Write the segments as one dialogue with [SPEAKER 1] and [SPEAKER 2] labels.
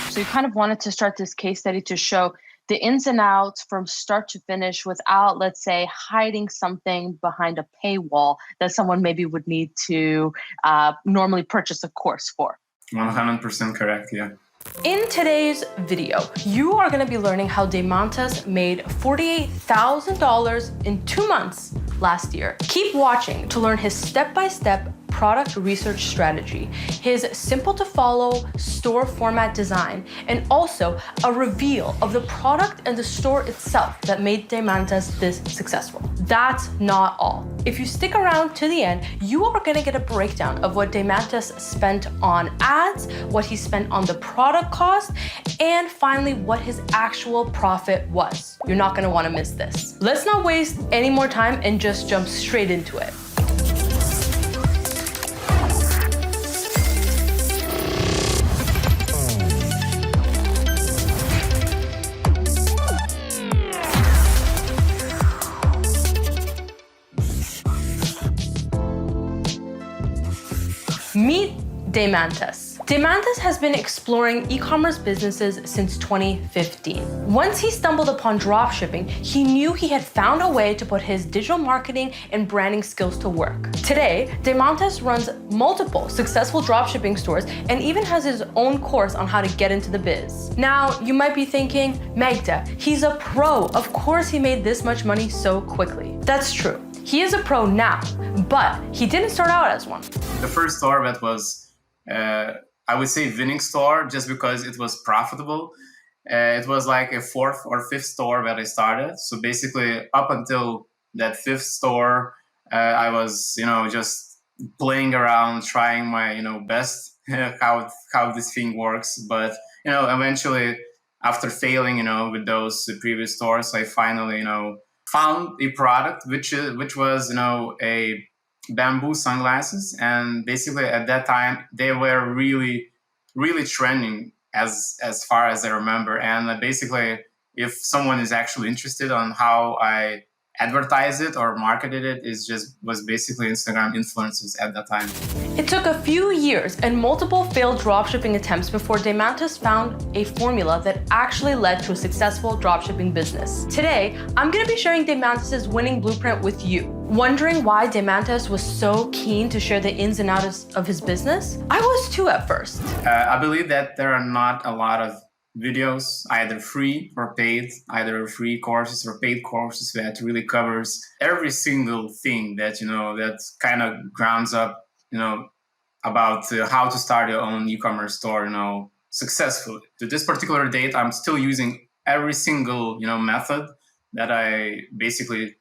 [SPEAKER 1] So you kind of wanted to start this case study to show the ins and outs from start to finish without, let's say, hiding something behind a paywall that someone maybe would need to normally purchase a course for.
[SPEAKER 2] 100% correct, yeah.
[SPEAKER 3] In today's video, you are going to be learning how Deimantas made $48,000 in 2 months last year. Keep watching to learn his step-by-step product research strategy, his simple to follow store format design, and also a reveal of the product and the store itself that made Deimantas this successful. That's not all. If you stick around to the end, you are gonna get a breakdown of what Deimantas spent on ads, what he spent on the product cost, and finally what his actual profit was. You're not gonna wanna miss this. Let's not waste any more time and just jump straight into it. Meet Deimantas. Deimantas has been exploring e-commerce businesses since 2015. Once he stumbled upon dropshipping, he knew he had found a way to put his digital marketing and branding skills to work. Today, Deimantas runs multiple successful dropshipping stores and even has his own course on how to get into the biz. Now, you might be thinking, Magda, he's a pro. Of course he made this much money so quickly. That's true. He is a pro now, but he didn't start out as one.
[SPEAKER 2] The first store that was, I would say, winning store just because it was profitable. It was like a 4th or 5th store that I started. So basically, up until that 5th store, I was, just playing around, trying my, best how this thing works. But eventually, after failing, with those previous stores, I finally, found a product which was, a bamboo sunglasses, and basically at that time they were really trending as far as I remember. And basically, if someone is actually interested on how I advertise it or marketed it, was basically Instagram influencers at that time.
[SPEAKER 3] It took a few years and multiple failed dropshipping attempts before Deimantas found a formula that actually led to a successful dropshipping business. Today, I'm going to be sharing Deimantas' winning blueprint with you. Wondering why Deimantas was so keen to share the ins and outs of his business? I was too at first.
[SPEAKER 2] I believe that there are not a lot of videos, either free or paid, either free courses or paid courses that really covers every single thing that, that kind of grounds up, about how to start your own e-commerce store, successfully. To this particular date, I'm still using every single, method that I basically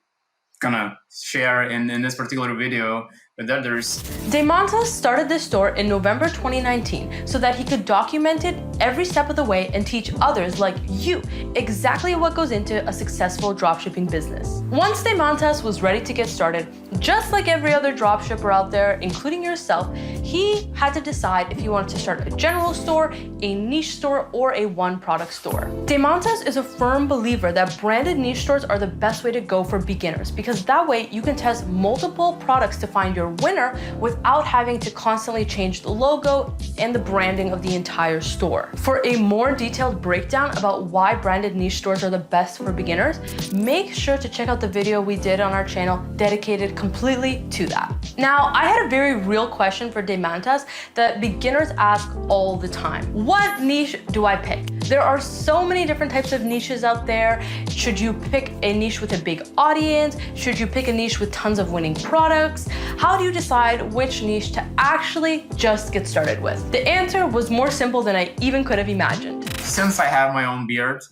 [SPEAKER 2] gonna share in this particular video with others.
[SPEAKER 3] Deimantas started this store in November 2019 so that he could document it every step of the way and teach others like you exactly what goes into a successful dropshipping business. Once Deimantas was ready to get started, just like every other dropshipper out there, including yourself, he had to decide if he wanted to start a general store, a niche store, or a one-product store. Deimantas is a firm believer that branded niche stores are the best way to go for beginners because that way you can test multiple products to find your winner without having to constantly change the logo and the branding of the entire store. For a more detailed breakdown about why branded niche stores are the best for beginners, make sure to check out the video we did on our channel dedicated completely to that. Now, I had a very real question for Deimantas that beginners ask all the time. What niche do I pick? There are so many different types of niches out there. Should you pick a niche with a big audience? Should you pick a niche with tons of winning products? How do you decide which niche to actually just get started with? The answer was more simple than I even could have imagined.
[SPEAKER 2] Since I have my own beard,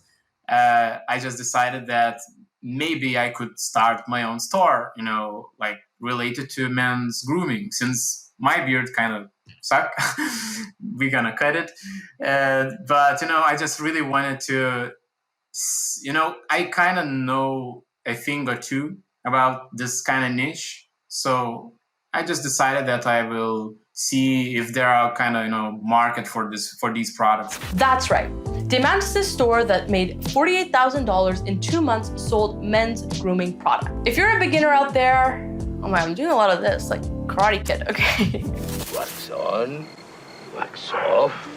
[SPEAKER 2] I just decided that maybe I could start my own store, like related to men's grooming, since my beard kind of suck. We're gonna cut it. But, I just really wanted to, I kind of know a thing or two about this kind of niche. So I just decided that I will see if there are kind of, market for these products.
[SPEAKER 3] That's right. Deimantas' store that made $48,000 in 2 months sold men's grooming product. If you're a beginner out there, oh my, I'm doing a lot of this, like Karate Kid, okay.
[SPEAKER 4] Wax on, wax off.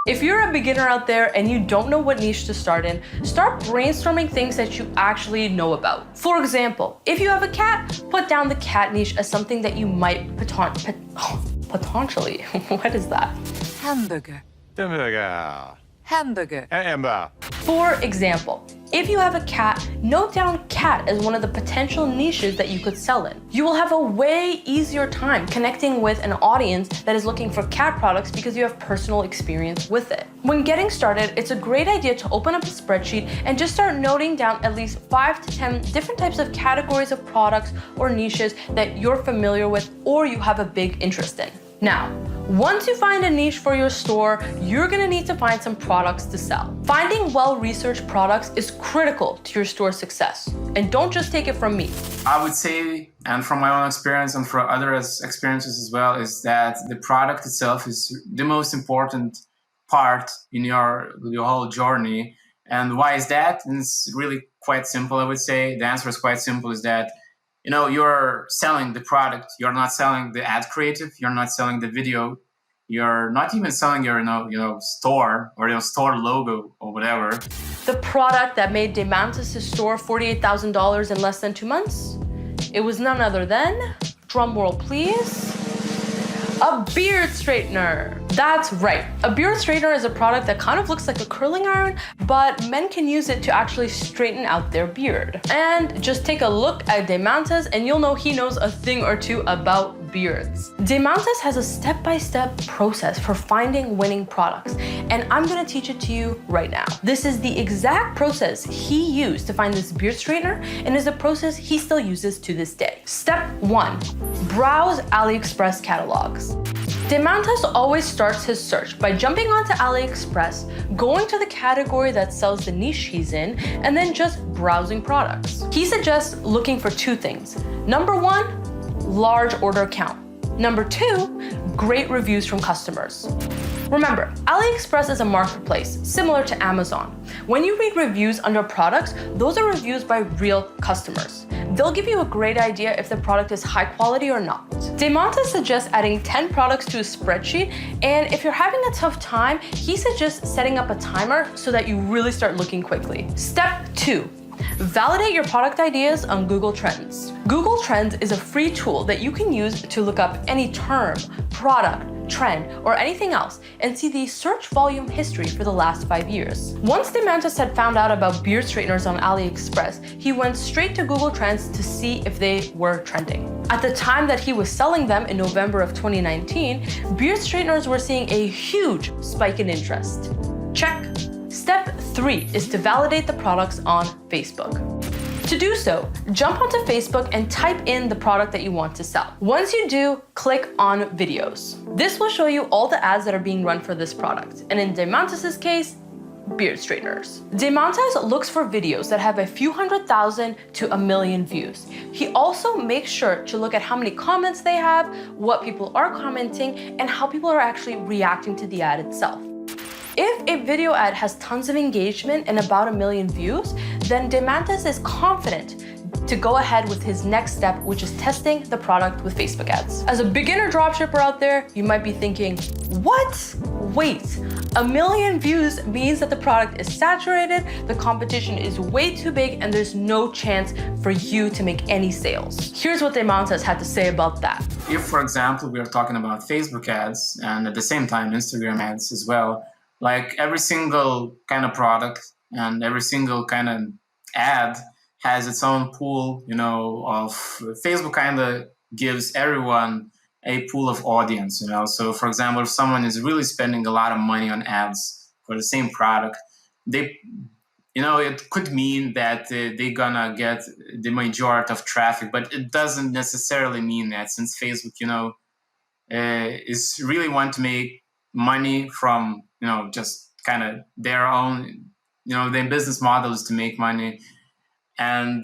[SPEAKER 3] If you're a beginner out there and you don't know what niche to start in, start brainstorming things that you actually know about. For example, if you have a cat, put down the cat niche as something that you might potentially, what is that?
[SPEAKER 4] Hamburger.
[SPEAKER 5] Hamburger.
[SPEAKER 4] Hamburger.
[SPEAKER 5] Hamburger.
[SPEAKER 3] For example, if you have a cat, note down cat as one of the potential niches that you could sell in. You will have a way easier time connecting with an audience that is looking for cat products because you have personal experience with it. When getting started, it's a great idea to open up a spreadsheet and just start noting down at least 5 to 10 different types of categories of products or niches that you're familiar with or you have a big interest in. Now, once you find a niche for your store, you're gonna need to find some products to sell. Finding well-researched products is critical to your store's success. And don't just take it from me.
[SPEAKER 2] I would say, and from my own experience and from others' experiences as well, is that the product itself is the most important part in your whole journey. And why is that? And it's really quite simple, I would say. The answer is quite simple, is that you're selling the product. You're not selling the ad creative. You're not selling the video. You're not even selling your, store or your store logo or whatever.
[SPEAKER 3] The product that made Demantis' store $48,000 in less than 2 months? It was none other than, drum roll please, a beard straightener. That's right. A beard straightener is a product that kind of looks like a curling iron, but men can use it to actually straighten out their beard. And just take a look at Demantis and you'll know he knows a thing or two about beards. Demantis has a step-by-step process for finding winning products, and I'm gonna teach it to you right now. This is the exact process he used to find this beard straightener and is a process he still uses to this day. Step 1, browse AliExpress catalogs. Demantis always starts his search by jumping onto AliExpress, going to the category that sells the niche he's in, and then just browsing products. He suggests looking for 2 things. Number 1, large order count. Number 2, great reviews from customers. Remember, AliExpress is a marketplace similar to Amazon. When you read reviews under products, those are reviews by real customers. They'll give you a great idea if the product is high quality or not. Demantis suggests adding 10 products to a spreadsheet, and if you're having a tough time, he suggests setting up a timer so that you really start looking quickly. Step 2. Validate your product ideas on Google Trends. Google Trends is a free tool that you can use to look up any term, product, trend, or anything else and see the search volume history for the last 5 years. Once Demantis had found out about beard straighteners on AliExpress, he went straight to Google Trends to see if they were trending. At the time that he was selling them in November of 2019, beard straighteners were seeing a huge spike in interest. Check. Step 3 is to validate the products on Facebook. To do so, jump onto Facebook and type in the product that you want to sell. Once you do, click on videos. This will show you all the ads that are being run for this product. And in Demantis' case, beard straighteners. Demantis looks for videos that have a few 100,000 to 1 million views. He also makes sure to look at how many comments they have, what people are commenting, and how people are actually reacting to the ad itself. If a video ad has tons of engagement and about 1 million views, then Demantis is confident to go ahead with his next step, which is testing the product with Facebook ads. As a beginner dropshipper out there, you might be thinking, what? Wait, 1 million views means that the product is saturated, the competition is way too big, and there's no chance for you to make any sales. Here's what Demantis had to say about that.
[SPEAKER 2] If, for example, we are talking about Facebook ads and at the same time Instagram ads as well, like every single kind of product and every single kind of ad has its own pool, of Facebook kind of gives everyone a pool of audience, So for example, if someone is really spending a lot of money on ads for the same product, it could mean that they're gonna get the majority of traffic, but it doesn't necessarily mean that, since Facebook, is really want to make money from just kind of their own, their business model is to make money. And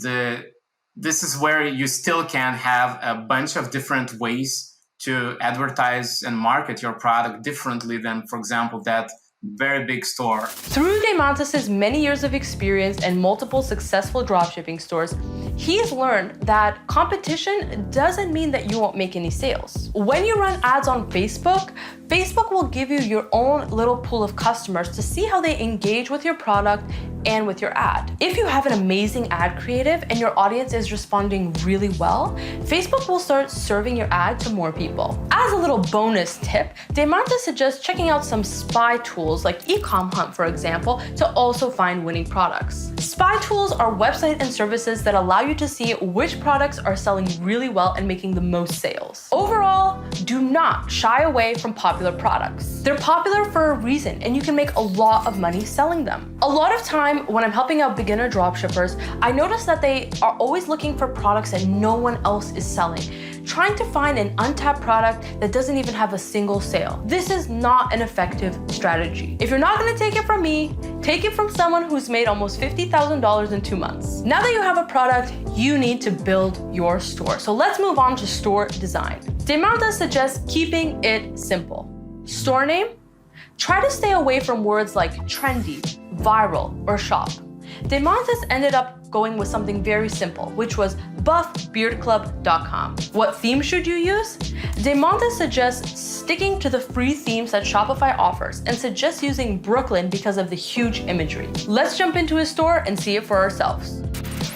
[SPEAKER 2] this is where you still can have a bunch of different ways to advertise and market your product differently than, for example, that very big store.
[SPEAKER 3] Through Demantis' many years of experience and multiple successful dropshipping stores, he's learned that competition doesn't mean that you won't make any sales. When you run ads on Facebook, Facebook will give you your own little pool of customers to see how they engage with your product and with your ad. If you have an amazing ad creative and your audience is responding really well, Facebook will start serving your ad to more people. As a little bonus tip, Demanta suggests checking out some spy tools like Ecom Hunt, for example, to also find winning products. Spy tools are websites and services that allow you to see which products are selling really well and making the most sales. Overall, do not shy away from popular products. They're popular for a reason, and you can make a lot of money selling them. A lot of time when I'm helping out beginner dropshippers, I notice that they are always looking for products that no one else is selling, trying to find an untapped product that doesn't even have a single sale. This is not an effective strategy. If you're not gonna take it from me, take it from someone who's made almost $50,000 in 2 months. Now that you have a product, you need to build your store. So let's move on to store design. Demanta suggests keeping it simple. Store name? Try to stay away from words like trendy, viral, or shop. Demantas ended up going with something very simple, which was buffbeardclub.com. What theme should you use? Demanta suggests sticking to the free themes that Shopify offers and suggests using Brooklyn because of the huge imagery. Let's jump into his store and see it for ourselves.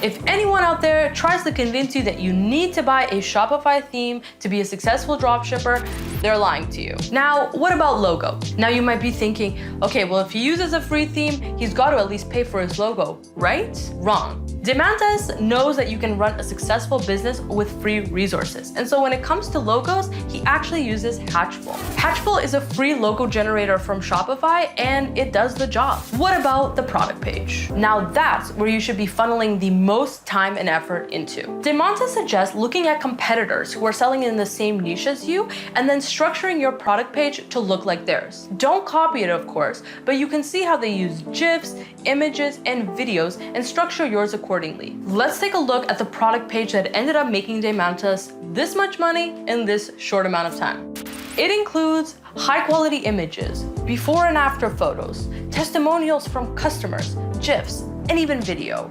[SPEAKER 3] If anyone out there tries to convince you that you need to buy a Shopify theme to be a successful dropshipper, they're lying to you. Now, what about logo? Now you might be thinking, okay, well, if he uses a free theme, he's got to at least pay for his logo, right? Wrong. Demantas knows that you can run a successful business with free resources. And so when it comes to logos, he actually uses Hatchful. Hatchful is a free logo generator from Shopify, and it does the job. What about the product page? Now that's where you should be funneling the most time and effort into. Demanta suggests looking at competitors who are selling in the same niche as you and then structuring your product page to look like theirs. Don't copy it, of course, but you can see how they use GIFs, images, and videos and structure yours accordingly. Let's take a look at the product page that ended up making Demantas this much money in this short amount of time. It includes high-quality images, before and after photos, testimonials from customers, GIFs, and even video.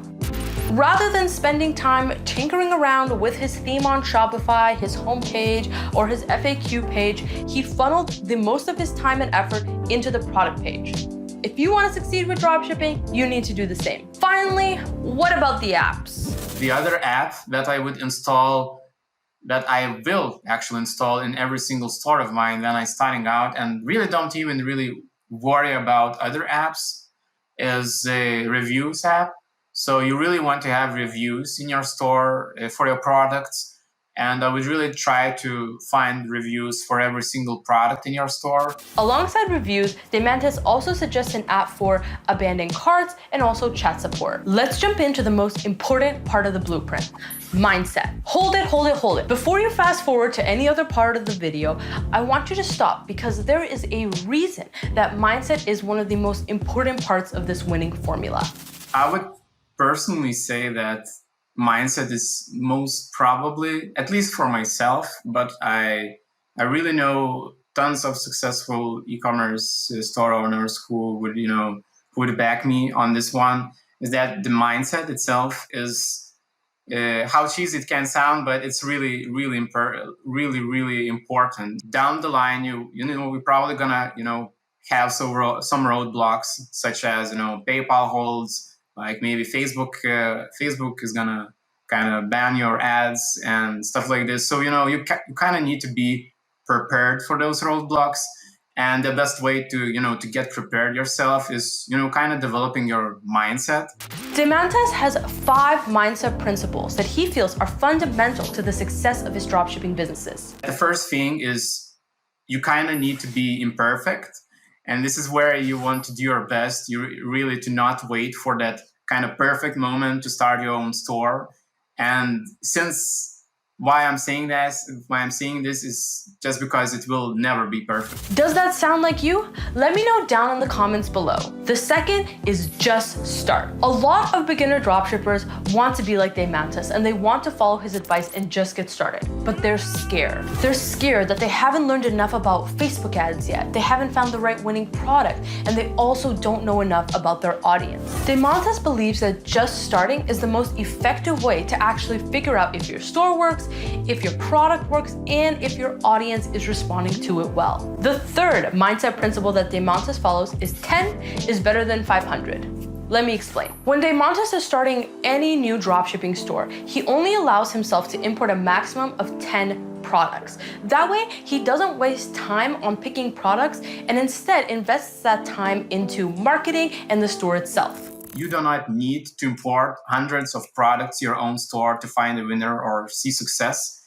[SPEAKER 3] Rather than spending time tinkering around with his theme on Shopify, his homepage, or his FAQ page, he funneled the most of his time and effort into the product page. If you want to succeed with dropshipping, you need to do the same. Finally, what about the apps?
[SPEAKER 2] The other app that I would install, that I will actually install in every single store of mine when I'm starting out and really don't even really worry about other apps, is a reviews app. So you really want to have reviews in your store for your products. And I would really try to find reviews for every single product in your store.
[SPEAKER 3] Alongside reviews, Demantas also suggests an app for abandoned carts and also chat support. Let's jump into the most important part of the blueprint, mindset. Hold it. Before you fast forward to any other part of the video, I want you to stop because there is a reason that mindset is one of the most important parts of this winning formula.
[SPEAKER 2] I would personally say that mindset is most probably, at least for myself, but I really know tons of successful e-commerce store owners who would back me on this one, is that the mindset itself is how cheesy it can sound, but it's really important. Down the line, we're probably gonna have some roadblocks, such as PayPal holds. Like maybe Facebook is gonna kind of ban your ads and stuff like this. So you kind of need to be prepared for those roadblocks. And the best way to get prepared yourself is kind of developing your mindset.
[SPEAKER 3] Demantas has 5 mindset principles that he feels are fundamental to the success of his dropshipping businesses.
[SPEAKER 2] The first thing is you kind of need to be imperfect. And this is where you want to do your best. You really to not wait for that kind of perfect moment to start your own store. And why I'm saying this is just because it will never be perfect.
[SPEAKER 3] Does that sound like you? Let me know down in the comments below. The second is just start. A lot of beginner dropshippers want to be like Deimantas and they want to follow his advice and just get started, but they're scared. They're scared that they haven't learned enough about Facebook ads yet, they haven't found the right winning product, and they also don't know enough about their audience. Deimantas believes that just starting is the most effective way to actually figure out if your store works, if your product works, and if your audience is responding to it well. The third mindset principle that Deimantas follows is 10 is better than 500. Let me explain. When Deimantas is starting any new dropshipping store, he only allows himself to import a maximum of 10 products. That way, he doesn't waste time on picking products and instead invests that time into marketing and the store itself.
[SPEAKER 2] You do not need to import hundreds of products to your own store to find a winner or see success.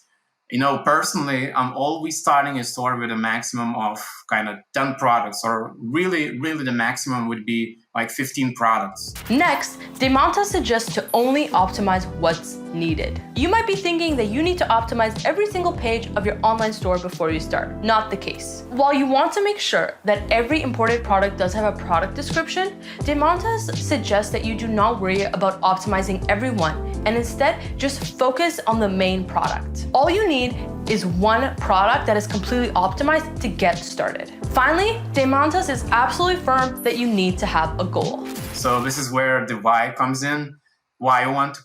[SPEAKER 2] Personally, I'm always starting a store with a maximum of kind of 10 products, or really the maximum would be like 15 products.
[SPEAKER 3] Next, Deimantas suggests to only optimize what's needed. You might be thinking that you need to optimize every single page of your online store before you start. Not the case. While you want to make sure that every imported product does have a product description, Deimantas suggests that you do not worry about optimizing every one and instead just focus on the main product. All you need is one product that is completely optimized to get started. Finally, Deimantas is absolutely firm that you need to have a goal.
[SPEAKER 2] So this is where the why comes in. Why you want to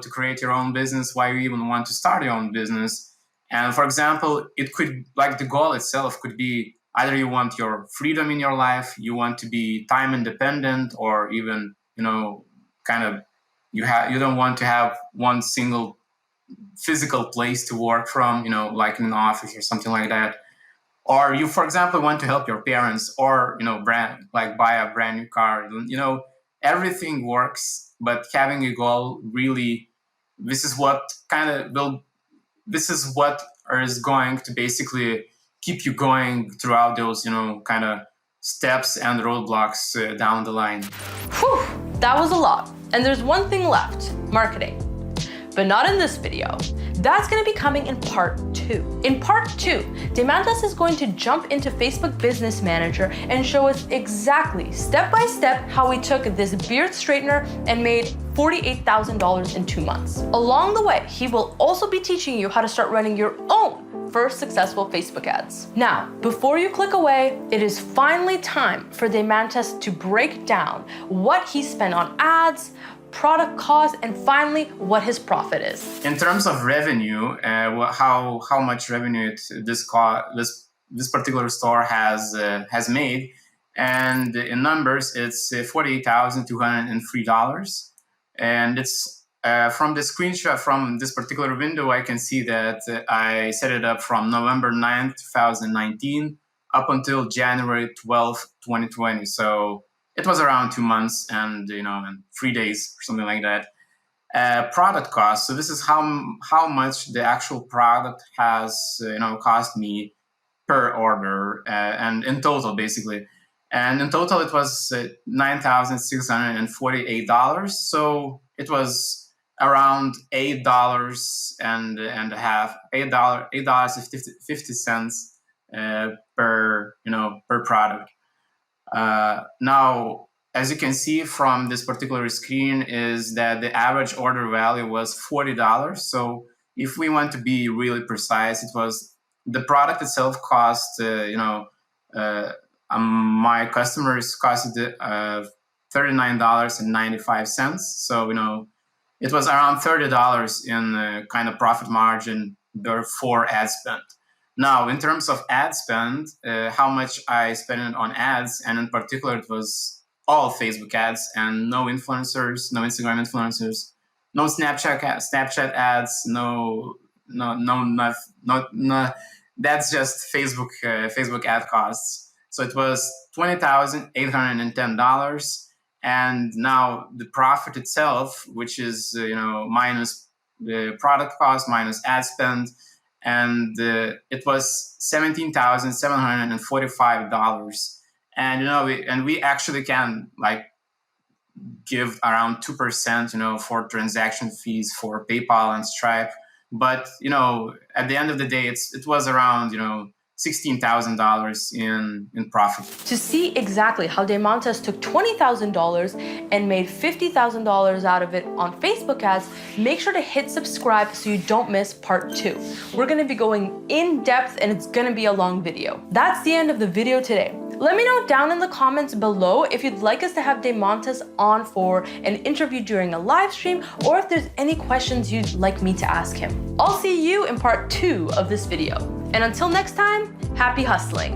[SPEAKER 2] create your own business, why you even want to start your own business. And for example, it could, like, the goal itself could be either you want your freedom in your life, you want to be time independent, or even, you don't want to have one single physical place to work from, like in an office or something like that. Or you, for example, want to help your parents, or, buy a brand new car. Everything works, but having a goal, really, this is what is going to basically keep you going throughout those, steps and roadblocks down the line.
[SPEAKER 3] Whew, that was a lot. And there's one thing left, marketing. But not in this video. That's going to be coming in part 2. In part 2, Deimantas is going to jump into Facebook Business Manager and show us exactly, step by step, how he took this beard straightener and made $48,000 in 2 months. Along the way, he will also be teaching you how to start running your own first successful Facebook ads. Now, before you click away, it is finally time for Deimantas to break down what he spent on ads, product cost, and finally what his profit is.
[SPEAKER 2] In terms of revenue, how much revenue this particular store has made, and in numbers, it's $48,203, and it's from the screenshot from this particular window, I can see that I set it up from November 9th, 2019 up until January 12th, 2020. So it was around 2 months and 3 days or something like that. Product cost. So this is how much the actual product has cost me per order, and in total, basically. And in total, it was $9,648. So it was around $8 and a half, $8.50 per product. Now, as you can see from this particular screen, is that the average order value was $40. So if we want to be really precise, it was the product itself cost, my customers costed $39.95. So, it was around $30 in kind of profit margin before ad spend. Now, in terms of ad spend, how much I spent on ads, and in particular, it was all Facebook ads and no influencers, no Instagram influencers, no Snapchat ads, no. That's just Facebook ad costs. So it was $20,810, and now the profit itself, which is minus the product cost minus ad spend, and it was $17,745. And we actually can give around 2%, for transaction fees for PayPal and Stripe. But at the end of the day, it was around $16,000 in profit.
[SPEAKER 3] To see exactly how Deimantas took $20,000 and made $50,000 out of it on Facebook ads, make sure to hit subscribe so you don't miss part 2. We're gonna be going in depth and it's gonna be a long video. That's the end of the video today. Let me know down in the comments below if you'd like us to have Deimantas on for an interview during a live stream, or if there's any questions you'd like me to ask him. I'll see you in part 2 of this video. And until next time, happy hustling.